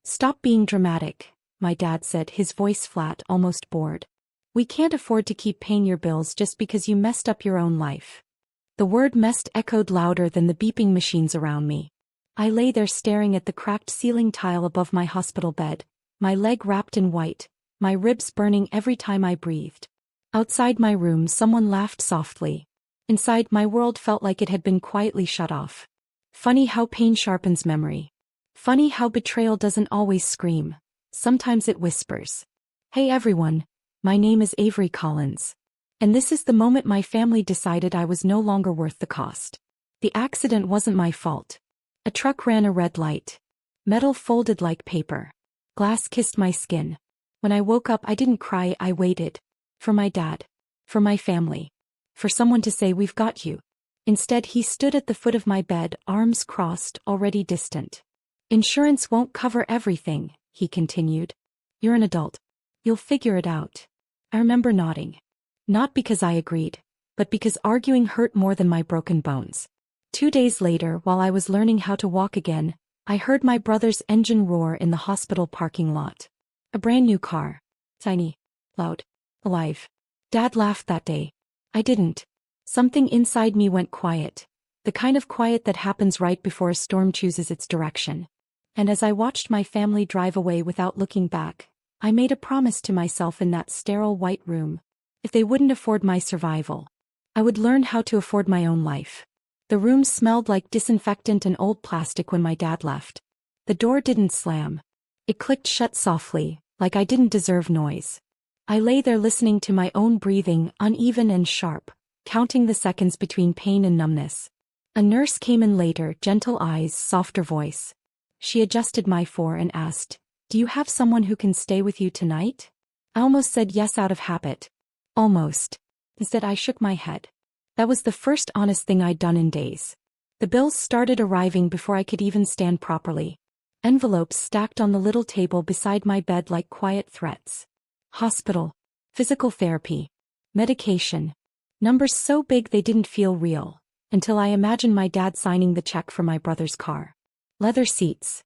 Stop being dramatic, my dad said, his voice flat, almost bored. We can't afford to keep paying your bills just because you messed up your own life. The word messed echoed louder than the beeping machines around me. I lay there staring at the cracked ceiling tile above my hospital bed, my leg wrapped in white, my ribs burning every time I breathed. Outside my room, someone laughed softly. Inside, my world felt like it had been quietly shut off. Funny how pain sharpens memory. Funny how betrayal doesn't always scream. Sometimes it whispers. Hey everyone, my name is Avery Collins. And this is the moment my family decided I was no longer worth the cost. The accident wasn't my fault. A truck ran a red light. Metal folded like paper. Glass kissed my skin. When I woke up, I didn't cry, I waited. For my dad. For my family. For someone to say, "We've got you." Instead, he stood at the foot of my bed, arms crossed, already distant. "Insurance won't cover everything," he continued. "You're an adult. You'll figure it out." I remember nodding. Not because I agreed, but because arguing hurt more than my broken bones. 2 days later, while I was learning how to walk again, I heard my brother's engine roar in the hospital parking lot. A brand new car. Tiny. Loud. Alive. Dad laughed that day. I didn't. Something inside me went quiet. The kind of quiet that happens right before a storm chooses its direction. And as I watched my family drive away without looking back, I made a promise to myself in that sterile white room. If they wouldn't afford my survival, I would learn how to afford my own life. The room smelled like disinfectant and old plastic when my dad left. The door didn't slam. It clicked shut softly, like I didn't deserve noise. I lay there listening to my own breathing, uneven and sharp, counting the seconds between pain and numbness. A nurse came in later, gentle eyes, softer voice. She adjusted my fore and asked, "Do you have someone who can stay with you tonight?" I almost said yes out of habit. Almost. Instead, I shook my head. That was the first honest thing I'd done in days. The bills started arriving before I could even stand properly. Envelopes stacked on the little table beside my bed like quiet threats. Hospital. Physical therapy. Medication. Numbers so big they didn't feel real, until I imagined my dad signing the check for my brother's car. Leather seats.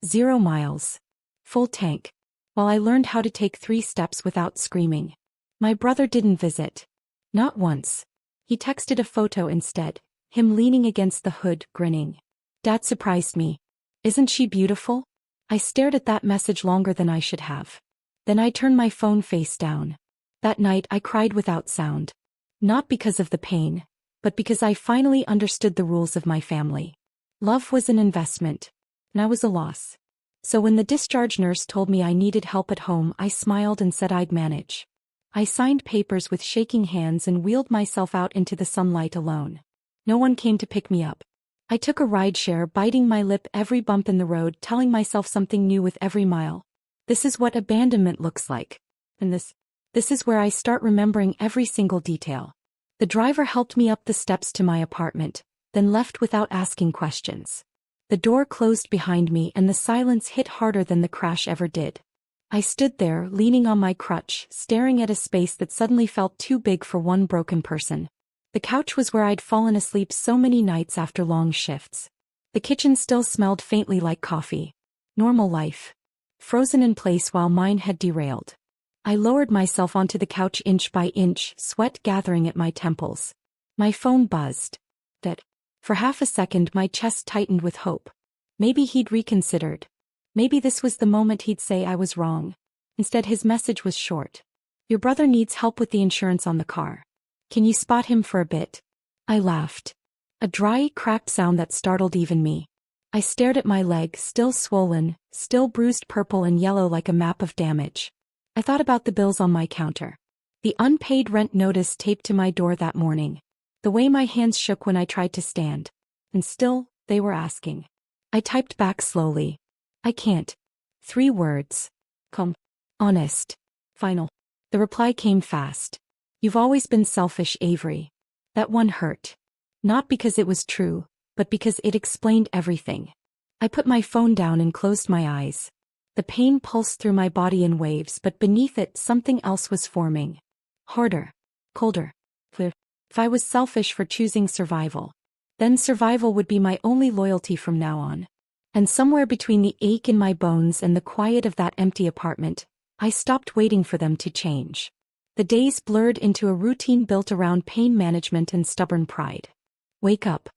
0 miles. Full tank. While I learned how to take 3 steps without screaming. My brother didn't visit. Not once. He texted a photo instead, him leaning against the hood, grinning. Dad surprised me. "Isn't she beautiful?" I stared at that message longer than I should have. Then I turned my phone face down. That night I cried without sound. Not because of the pain, but because I finally understood the rules of my family. Love was an investment, and I was a loss. So when the discharge nurse told me I needed help at home, I smiled and said I'd manage. I signed papers with shaking hands and wheeled myself out into the sunlight alone. No one came to pick me up. I took a rideshare, biting my lip every bump in the road, telling myself something new with every mile. This is what abandonment looks like. And this is where I start remembering every single detail. The driver helped me up the steps to my apartment, then left without asking questions. The door closed behind me and the silence hit harder than the crash ever did. I stood there, leaning on my crutch, staring at a space that suddenly felt too big for one broken person. The couch was where I'd fallen asleep so many nights after long shifts. The kitchen still smelled faintly like coffee. Normal life. Frozen in place while mine had derailed. I lowered myself onto the couch inch by inch, sweat gathering at my temples. My phone buzzed. For half a second my chest tightened with hope. Maybe he'd reconsidered. Maybe this was the moment he'd say I was wrong. Instead, his message was short. "Your brother needs help with the insurance on the car. Can you spot him for a bit?" I laughed. A dry, cracked sound that startled even me. I stared at my leg, still swollen, still bruised purple and yellow like a map of damage. I thought about the bills on my counter. The unpaid rent notice taped to my door that morning. The way my hands shook when I tried to stand. And still, they were asking. I typed back slowly. "I can't." 3 words. "Come. Honest. Final." The reply came fast. "You've always been selfish, Avery." That one hurt. Not because it was true, but because it explained everything. I put my phone down and closed my eyes. The pain pulsed through my body in waves, but beneath it something else was forming. Harder. Colder. Clear. If I was selfish for choosing survival, then survival would be my only loyalty from now on. And somewhere between the ache in my bones and the quiet of that empty apartment, I stopped waiting for them to change. The days blurred into a routine built around pain management and stubborn pride. Wake up.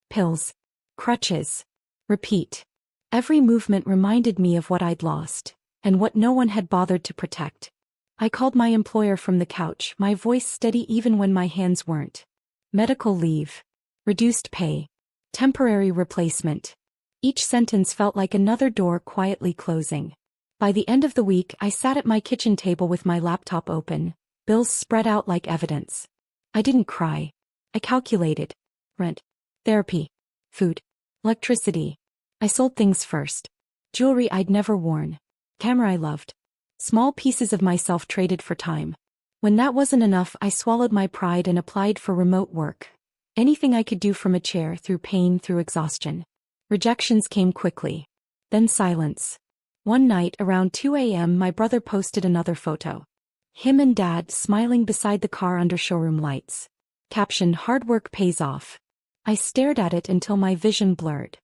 Pills. Crutches. Repeat. Every movement reminded me of what I'd lost, and what no one had bothered to protect. I called my employer from the couch, my voice steady even when my hands weren't. Medical leave. Reduced pay. Temporary replacement. Each sentence felt like another door quietly closing. By the end of the week, I sat at my kitchen table with my laptop open, bills spread out like evidence. I didn't cry. I calculated. Rent. Therapy. Food. Electricity. I sold things first. Jewelry I'd never worn. Camera I loved. Small pieces of myself traded for time. When that wasn't enough, I swallowed my pride and applied for remote work. Anything I could do from a chair, through pain, through exhaustion. Rejections came quickly. Then silence. One night, around 2 a.m., my brother posted another photo. Him and Dad smiling beside the car under showroom lights. Caption: hard work pays off. I stared at it until my vision blurred.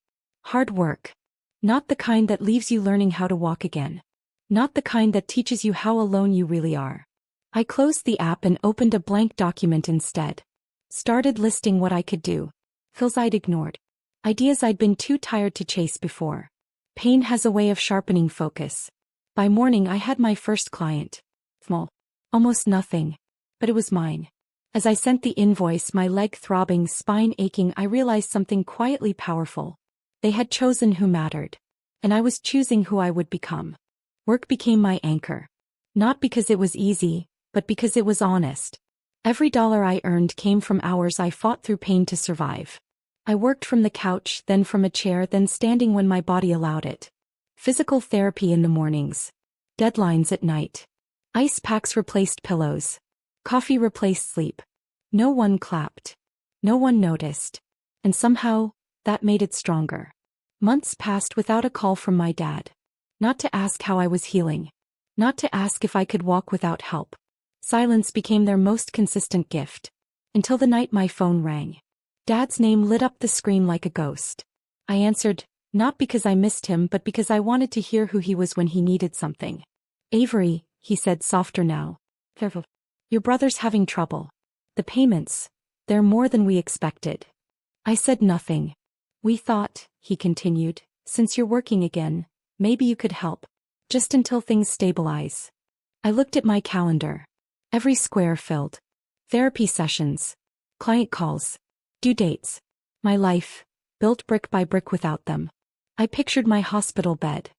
Hard work. Not the kind that leaves you learning how to walk again. Not the kind that teaches you how alone you really are. I closed the app and opened a blank document instead. Started listing what I could do. Feels I'd ignored. Ideas I'd been too tired to chase before. Pain has a way of sharpening focus. By morning I had my first client. Small. Almost nothing. But it was mine. As I sent the invoice, my leg throbbing, spine aching, I realized something quietly powerful. They had chosen who mattered. And I was choosing who I would become. Work became my anchor. Not because it was easy, but because it was honest. Every dollar I earned came from hours I fought through pain to survive. I worked from the couch, then from a chair, then standing when my body allowed it. Physical therapy in the mornings. Deadlines at night. Ice packs replaced pillows. Coffee replaced sleep. No one clapped. No one noticed. And somehow, that made it stronger. Months passed without a call from my dad. Not to ask how I was healing. Not to ask if I could walk without help. Silence became their most consistent gift. Until the night my phone rang. Dad's name lit up the screen like a ghost. I answered, not because I missed him but because I wanted to hear who he was when he needed something. Avery, he said, softer now. Your brother's having trouble. The payments, they're more than we expected. I said nothing. We thought, he continued, since you're working again, maybe you could help. Just until things stabilize. I looked at my calendar. Every square filled. Therapy sessions. Client calls. Due dates. My life, built brick by brick without them. I pictured my hospital bed.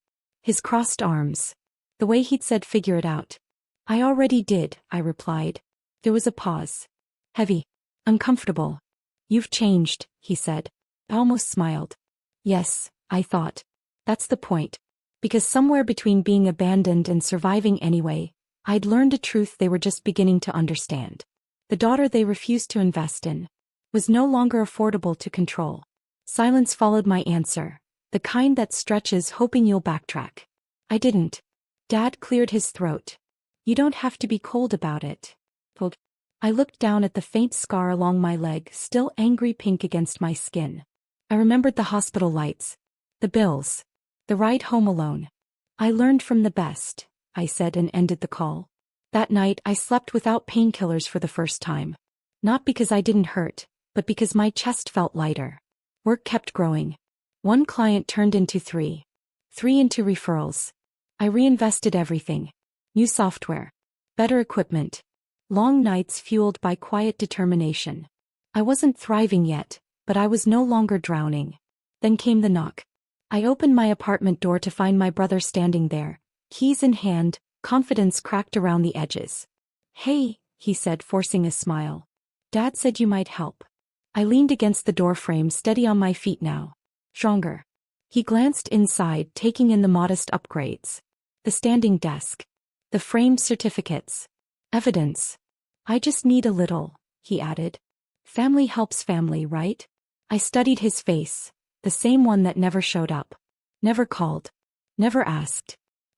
His crossed arms. The way he'd said figure it out. I already did, I replied. There was a pause. Heavy. Uncomfortable. You've changed, he said. I almost smiled. Yes, I thought. That's the point. Because somewhere between being abandoned and surviving anyway, I'd learned a truth they were just beginning to understand. The daughter they refused to invest in was no longer affordable to control. Silence followed my answer, the kind that stretches hoping you'll backtrack. I didn't. Dad cleared his throat. You don't have to be cold about it. I looked down at the faint scar along my leg, still angry pink against my skin. I remembered the hospital lights. The bills. The ride home alone. I learned from the best, I said and ended the call. That night I slept without painkillers for the first time. Not because I didn't hurt, but because my chest felt lighter. Work kept growing. One client turned into 3. 3 into referrals. I reinvested everything. New software. Better equipment. Long nights fueled by quiet determination. I wasn't thriving yet, but I was no longer drowning. Then came the knock. I opened my apartment door to find my brother standing there, keys in hand, confidence cracked around the edges. Hey, he said, forcing a smile. Dad said you might help. I leaned against the door frame, steady on my feet now. Stronger. He glanced inside, taking in the modest upgrades. The standing desk. The framed certificates. Evidence. I just need a little, he added. Family helps family, right? I studied his face, the same one that never showed up. Never called. Never asked.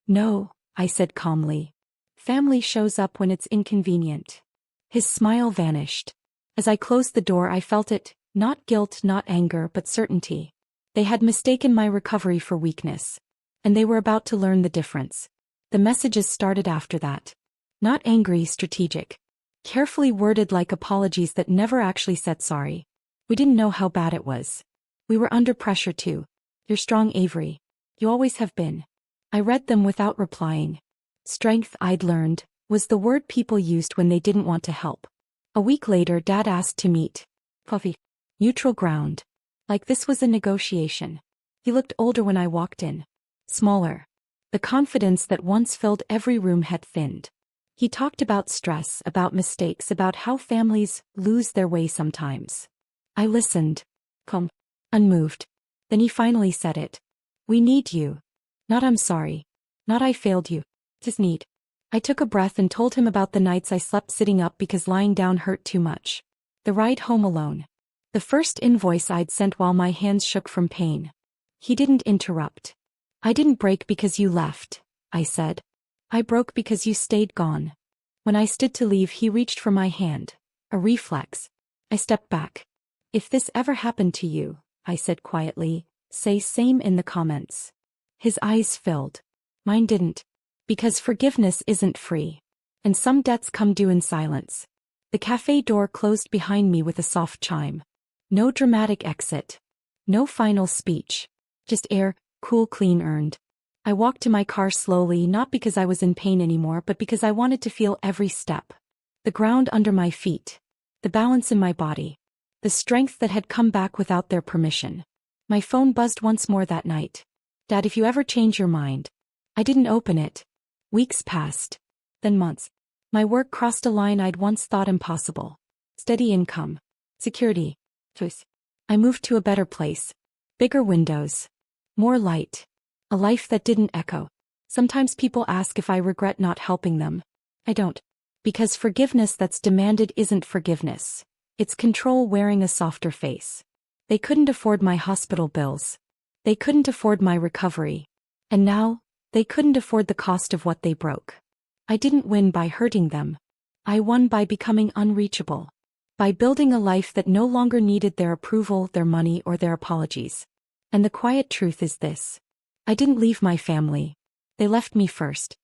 No, I said calmly. Family shows up when it's inconvenient. His smile vanished. As I closed the door I felt it, not guilt, not anger, but certainty. They had mistaken my recovery for weakness. And they were about to learn the difference. The messages started after that. Not angry, strategic. Carefully worded like apologies that never actually said sorry. We didn't know how bad it was. We were under pressure too. You're strong, Avery. You always have been. I read them without replying. Strength, I'd learned, was the word people used when they didn't want to help. A week later, Dad asked to meet. Coffee. Neutral ground. Like this was a negotiation. He looked older when I walked in. Smaller. The confidence that once filled every room had thinned. He talked about stress, about mistakes, about how families lose their way sometimes. I listened. Calm. Unmoved. Then he finally said it. We need you. Not I'm sorry. Not I failed you. Just need. I took a breath and told him about the nights I slept sitting up because lying down hurt too much. The ride home alone. The first invoice I'd sent while my hands shook from pain. He didn't interrupt. I didn't break because you left, I said. I broke because you stayed gone. When I stood to leave, he reached for my hand. A reflex. I stepped back. If this ever happened to you, I said quietly, say same in the comments. His eyes filled. Mine didn't. Because forgiveness isn't free. And some debts come due in silence. The cafe door closed behind me with a soft chime. No dramatic exit. No final speech. Just air, cool, clean earned. I walked to my car slowly, not because I was in pain anymore, but because I wanted to feel every step. The ground under my feet. The balance in my body. The strength that had come back without their permission. My phone buzzed once more that night. Dad, if you ever change your mind. I didn't open it. Weeks passed. Then months. My work crossed a line I'd once thought impossible. Steady income. Security. Choice. I moved to a better place. Bigger windows. More light. A life that didn't echo. Sometimes people ask if I regret not helping them. I don't. Because forgiveness that's demanded isn't forgiveness. It's control wearing a softer face. They couldn't afford my hospital bills. They couldn't afford my recovery. And now, they couldn't afford the cost of what they broke. I didn't win by hurting them. I won by becoming unreachable. By building a life that no longer needed their approval, their money, or their apologies. And the quiet truth is this. I didn't leave my family. They left me first.